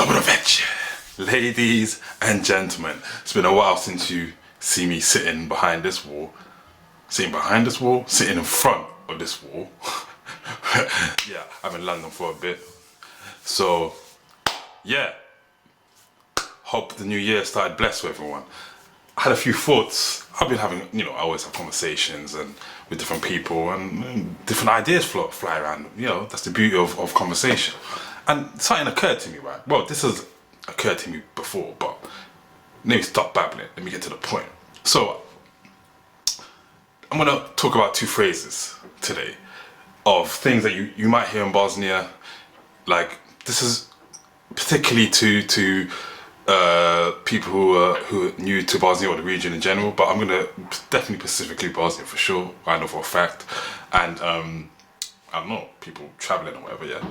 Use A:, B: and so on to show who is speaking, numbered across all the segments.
A: Dobro večer, ladies and gentlemen. It's been a while since you see me sitting behind this wall. Sitting in front of this wall. Yeah, I'm in London for a bit. So, yeah. Hope the new year started blessed with everyone. I had a few thoughts. I've been having, I always have conversations and with different people and different ideas fly around. That's the beauty of conversation. And something occurred to me, right? Well, this has occurred to me before, but let me stop babbling. Let me get to the point. So, I'm going to talk about two phrases today of things that you might hear in Bosnia. Like, this is particularly to people who are new to Bosnia or the region in general, but I'm going to definitely specifically Bosnia for sure. I know for a fact. And, I don't know, people traveling or whatever, yeah.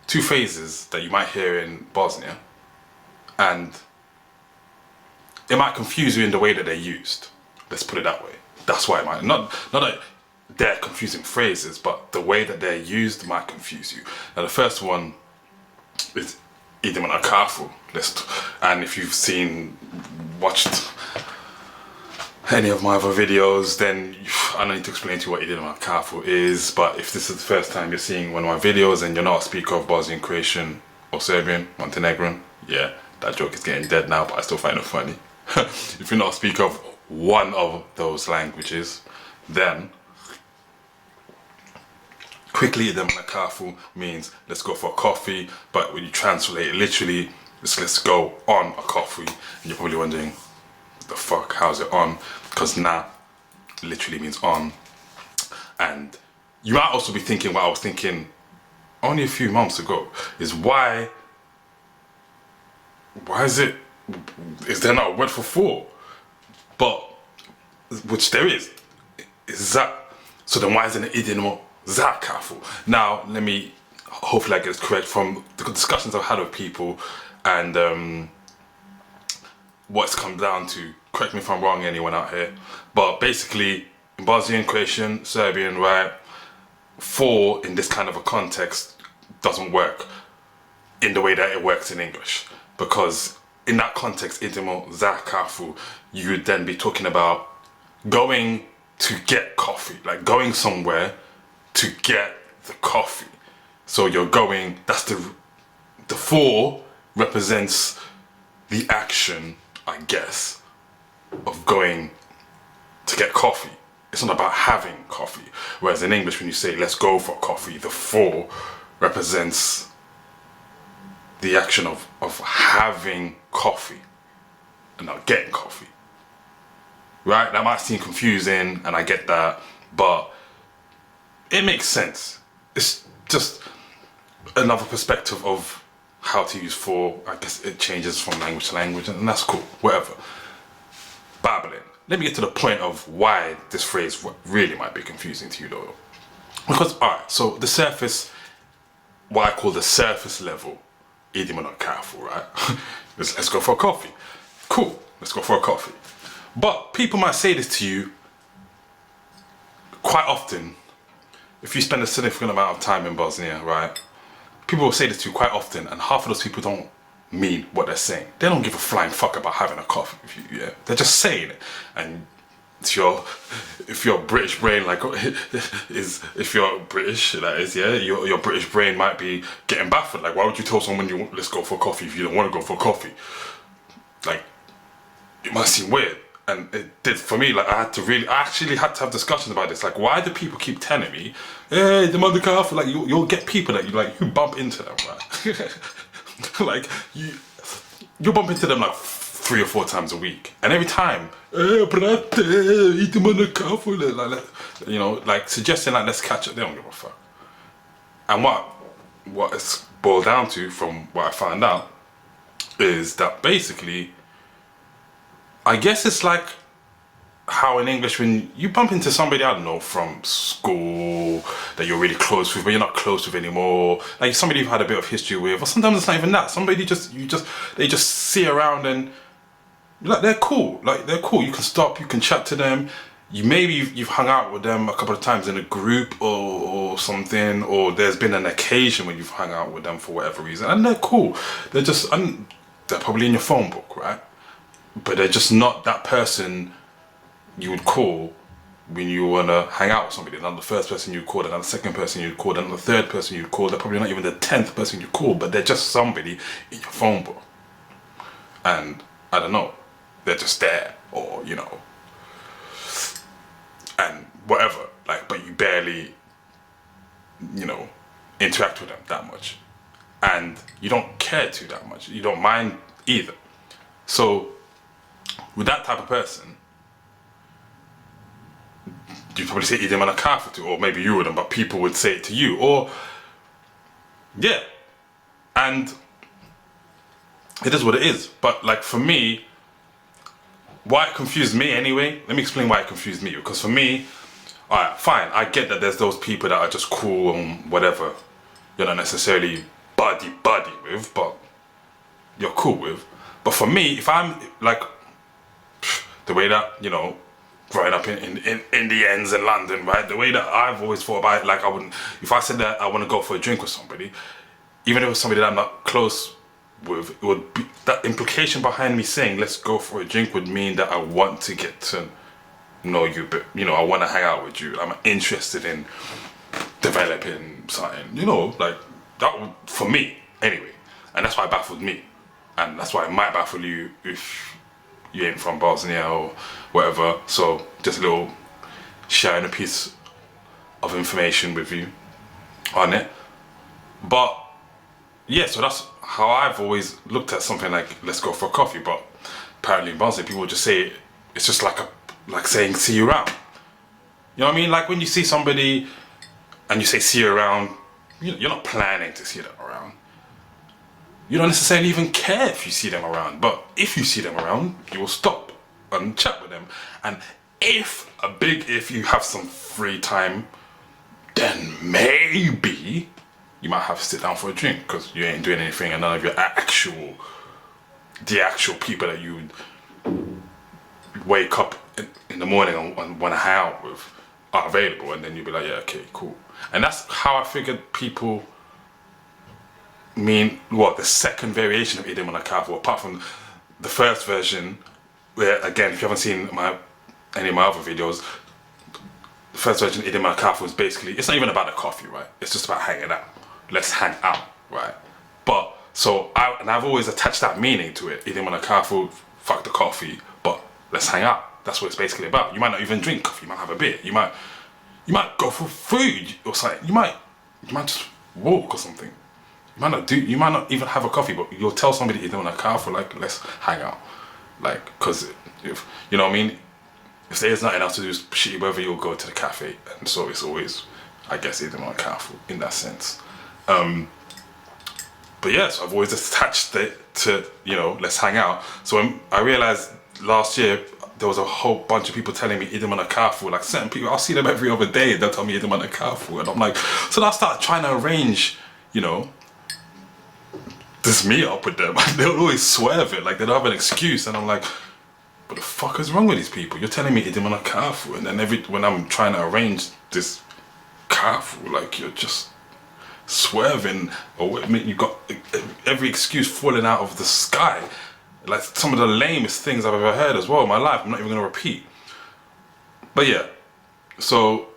A: Two phrases that you might hear in Bosnia, and it might confuse you in the way that they're used. Let's put it that way. That's why it might, not that they're confusing phrases, but the way that they're used might confuse you. Now the first one is idem on a careful list, and if you've watched any of my other videos, then I don't need to explain to you what idem on a careful is. But if this is the first time you're seeing one of my videos and you're not a speaker of Bosnian, Croatian or Serbian, Montenegrin, yeah, that joke is getting dead now, but I still find it funny. If you're not a speaker of one of those languages, then quickly idem on a careful means let's go for a coffee, but when you translate it literally, it's let's go on a coffee. And you're probably wondering, the fuck, how's it on? Because na literally means on. And you might also be thinking what I was thinking only a few months ago, is why is there not a word for four? But, which there is that. So then why isn't it idem that careful? Now, let me, hopefully I get this correct from the discussions I've had with people and what's come down to. Correct me if I'm wrong, anyone out here. But basically, in Bosnian, Croatian, Serbian, right, four in this kind of a context doesn't work in the way that it works in English. Because in that context, idemo za kafu, you would then be talking about going to get coffee, like going somewhere to get the coffee. So you're going, that's the four represents the action, I guess, of going to get coffee. It's not about having coffee. Whereas in English, when you say let's go for coffee, the four represents the action of having coffee and not getting coffee. Right? That might seem confusing, and I get that, but it makes sense. It's just another perspective of how to use four. I guess it changes from language to language, and that's cool, whatever. Babbling. Let me get to the point of why this phrase really might be confusing to you though. Because, alright, so the surface, what I call the surface level, idem on careful, right? Let's go for a coffee. Cool, let's go for a coffee. But people might say this to you quite often. If you spend a significant amount of time in Bosnia, right? People will say this to you quite often, and half of those people don't mean what they're saying. They don't give a flying fuck about having a coffee with you, yeah? They're just saying it. And if your British brain, like, if you're British, that is, yeah, your British brain might be getting baffled. Like, why would you tell someone let's go for a coffee if you don't want to go for a coffee? Like, it might seem weird. And it did for me. Like, I actually had to have discussions about this. Like, why do people keep telling me, hey, the mother coffee? Like, you'll get people that you bump into them, right? Like, you bump into them like 3 or 4 times a week, and every time, brate, eat them on the coffee, like suggesting like let's catch up. They don't give a fuck. And what it's boiled down to, from what I found out, is that basically, I guess it's like how in English when you bump into somebody, I don't know, from school that you're really close with, but you're not close with anymore, like somebody you've had a bit of history with, or sometimes it's not even that, somebody they just see around and like they're cool, you can stop, you can chat to them, you've hung out with them a couple of times in a group or something, or there's been an occasion when you've hung out with them for whatever reason, and they're cool. They're just, they're probably in your phone book, right? But they're just not that person you would call when you want to hang out with somebody. They're not the first person you'd call, they're not the second person you'd call, they're not the third person you'd call, they're probably not even the 10th person you'd call, but they're just somebody in your phone book. And I don't know, they're just there, or, you know, and whatever, like, but you barely, you know, interact with them that much. And you don't care to that much. You don't mind either. So, with that type of person, you'd probably say eat them on a kafa to, or maybe you wouldn't, but people would say it to you, or, yeah. And it is what it is. But like for me, why it confused me anyway, let me explain why it confused me. Because for me, alright, fine, I get that there's those people that are just cool and whatever, you're not necessarily buddy with, but you're cool with. But for me, if I'm like, the way that, you know, growing up in the ends in London, right, the way that I've always thought about it, like I wouldn't, if I said that I want to go for a drink with somebody, even if it was somebody that I'm not close with, it would be, that implication behind me saying let's go for a drink would mean that I want to get to know you, but you know, I want to hang out with you, I'm interested in developing something, you know, like that would, for me anyway. And that's why it baffled me, and that's why it might baffle you if you ain't from Bosnia or whatever. So just a little sharing a piece of information with you on it. But yeah, so that's how I've always looked at something like let's go for a coffee. But apparently in Bosnia people just say it's just like saying see you around. You know what I mean? Like when you see somebody and you say see you around, you're not planning to see them around. You don't necessarily even care if you see them around, but if you see them around, you will stop and chat with them. And if you have some free time, then maybe you might have to sit down for a drink because you ain't doing anything and none of the actual people that you would wake up in the morning and want to hang out with are available, and then you'll be like, yeah, okay, cool. And that's how I figured people mean what the second variation of idiom on a kafu, apart from the first version, where again, if you haven't seen any of my other videos, the first version idiom on a kafu is basically, it's not even about the coffee, right? It's just about hanging out. Let's hang out, right? But so I've always attached that meaning to it. Idiom on a kafu, fuck the coffee, but let's hang out. That's what it's basically about. You might not even drink coffee. You might have a beer. You might go for food or something. You might just walk or something. You might not even have a coffee, but you'll tell somebody you're doing a car for like, let's hang out. Like, cause if, you know what I mean? If there's nothing else to do, it's shitty weather, you'll go to the cafe. And so it's always, I guess, either on a car in that sense. But yes, I've always attached it to, you know, let's hang out. So when I realized last year, there was a whole bunch of people telling me idem on a kafu, like certain people, I'll see them every other day, they'll tell me idem on a kafu. And I'm like, so I start trying to arrange, you know, this meet up with them. They'll always swerve it, like they don't have an excuse. And I'm like, what the fuck is wrong with these people? You're telling me idem on a kafu, and then when I'm trying to arrange this kafu, like you're just swerving, or you got every excuse falling out of the sky. Like some of the lamest things I've ever heard as well in my life. I'm not even gonna repeat. But yeah, so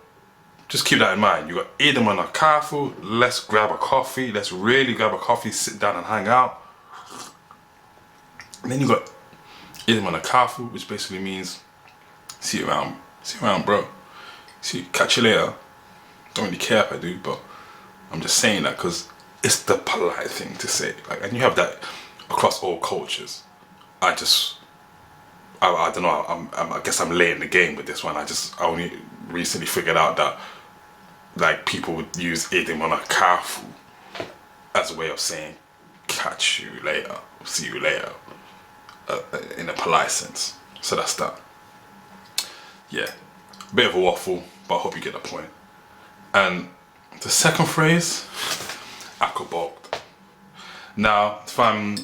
A: just keep that in mind. You got idem on a kafu, let's grab a coffee, let's really grab a coffee, sit down and hang out. And then you got idem on a kafu, which basically means see you around bro. Catch you later. Don't really care if I do, but I'm just saying that because it's the polite thing to say. Like, and you have that across all cultures. I don't know, I guess I'm late in the game with this one. I only recently figured out that like people would use idiom on a kafu as a way of saying catch you later, see you later, in a polite sense. So that's that. Yeah, bit of a waffle, but I hope you get the point. And the second phrase, akkobokt. Now, if I'm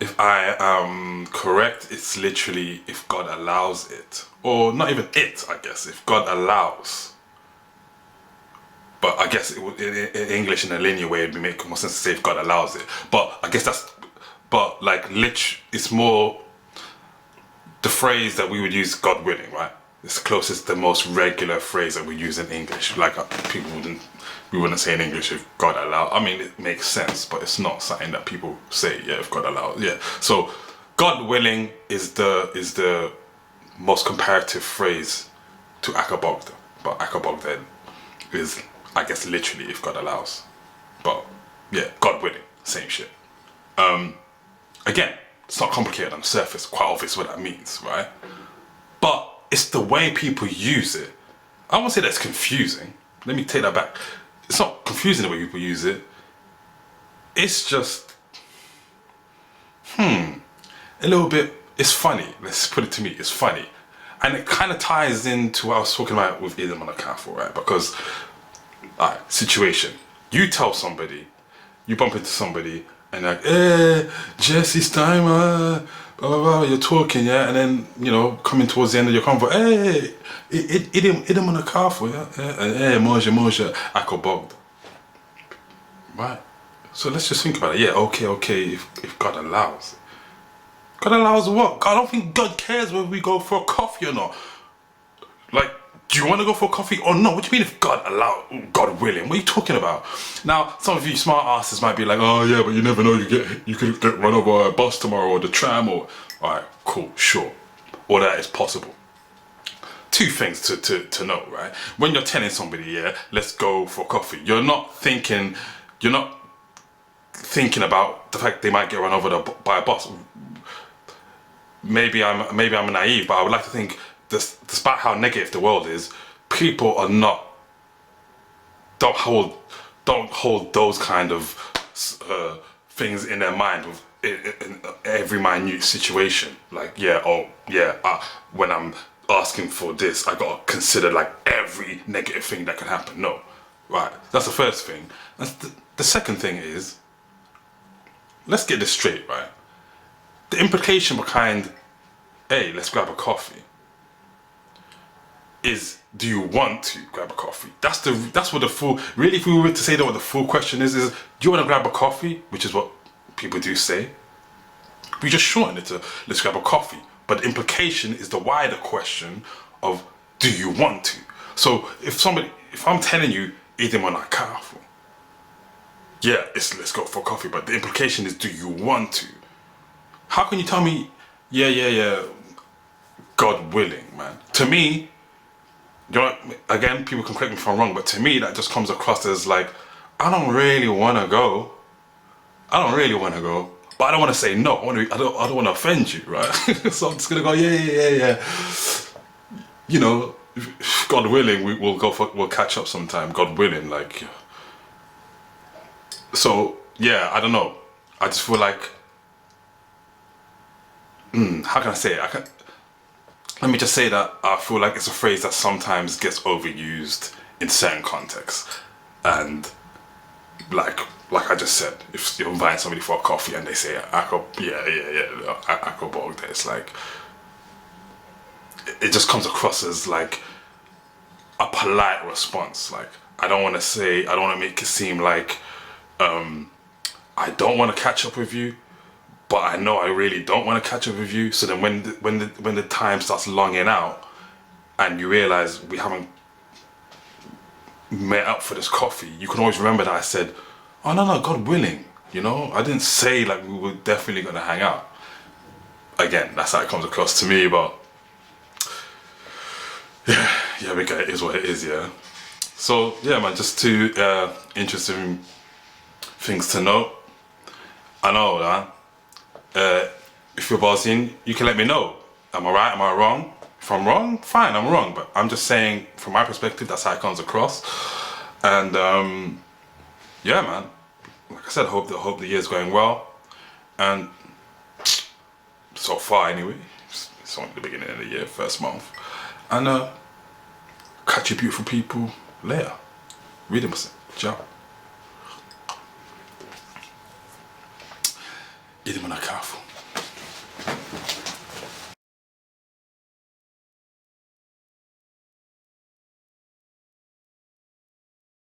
A: if I am correct, it's literally if God allows it. Or not even it, I guess, if God allows. But I guess it would, in English, in a linear way, it'd be make more sense to say if God allows it. But I guess that's, but like, it's more the phrase that we would use, God willing, right? It's closest, the most regular phrase that we use in English. Like we wouldn't say in English if God allows. I mean, it makes sense, but it's not something that people say. Yeah, if God allows. Yeah. So, God willing is the most comparative phrase to akabogda. But akabogda is, I guess, literally if God allows. But yeah, God willing, same shit. Again, it's not complicated on the surface. Quite obvious what that means, right? But it's the way people use it. I won't say that's confusing. Let me take that back. It's not confusing the way people use it. It's just, a little bit, it's funny. Let's put it to me, it's funny. And it kind of ties into what I was talking about with Idam on a Kafir, right? Because, alright, situation. You tell somebody, you bump into somebody, and they're like, Jesse's time, blah, blah, blah, you're talking, yeah? And then, coming towards the end of your convo, Idam on a Kafir, yeah? Moja, akobogd. Right? So let's just think about it. Yeah, okay, if God allows. God allows what? I don't think God cares whether we go for a coffee or not. Like, do you want to go for a coffee or not? What do you mean if God allows, God willing? What are you talking about? Now, some of you smart asses might be like, oh yeah, but you never know, you could get run over by a bus tomorrow or the tram or... Alright, cool, sure. All that is possible. Two things to know, right? When you're telling somebody, yeah, let's go for coffee, you're not thinking about the fact they might get run over by a bus. Maybe I'm naive, but I would like to think, despite how negative the world is, people are not, don't hold those kind of things in their mind with in every minute situation. Like, when I'm asking for this, I gotta consider like every negative thing that can happen. No, right? That's the first thing. The second thing is, let's get this straight, right? The implication behind, hey, let's grab a coffee, is, do you want to grab a coffee? That's what the full, really, if we were to say that what the full question is do you want to grab a coffee? Which is what people do say. We just shorten it to, let's grab a coffee. But the implication is the wider question of, do you want to? So if I'm telling you, Idem on a careful, yeah, let's go for coffee, but the implication is, do you want to? How can you tell me, yeah, God willing, man? To me, again, people can correct me if I'm wrong, but to me, that just comes across as like, I don't really want to go, but I don't want to say no. I don't want to offend you, right? So I'm just gonna go, yeah. God willing, we'll catch up sometime. God willing, like. So yeah, I don't know. I just feel like, how can I say it? Let me just say that I feel like it's a phrase that sometimes gets overused in certain contexts, and like I just said, if you're inviting somebody for a coffee and they say akobogda, it's like, it just comes across as like a polite response. Like, I don't want to make it seem like I don't want to catch up with you, but I know I really don't want to catch up with you. So then when the time starts longing out and you realize we haven't met up for this coffee, you can always remember that I said, oh no, God willing, I didn't say like we were definitely gonna hang out. Again, that's how it comes across to me, but yeah, it is what it is, yeah. So yeah, man, just two interesting things to note. I know that if you're Bosnian, you can let me know. Am I right? Am I wrong? If I'm wrong, fine, I'm wrong. But I'm just saying, from my perspective, that's how it comes across. And yeah, man. Like I said, I hope the year's going well. And so far, anyway, it's only the beginning of the year, first month. And catch you beautiful people later. Read them. Ciao. Idem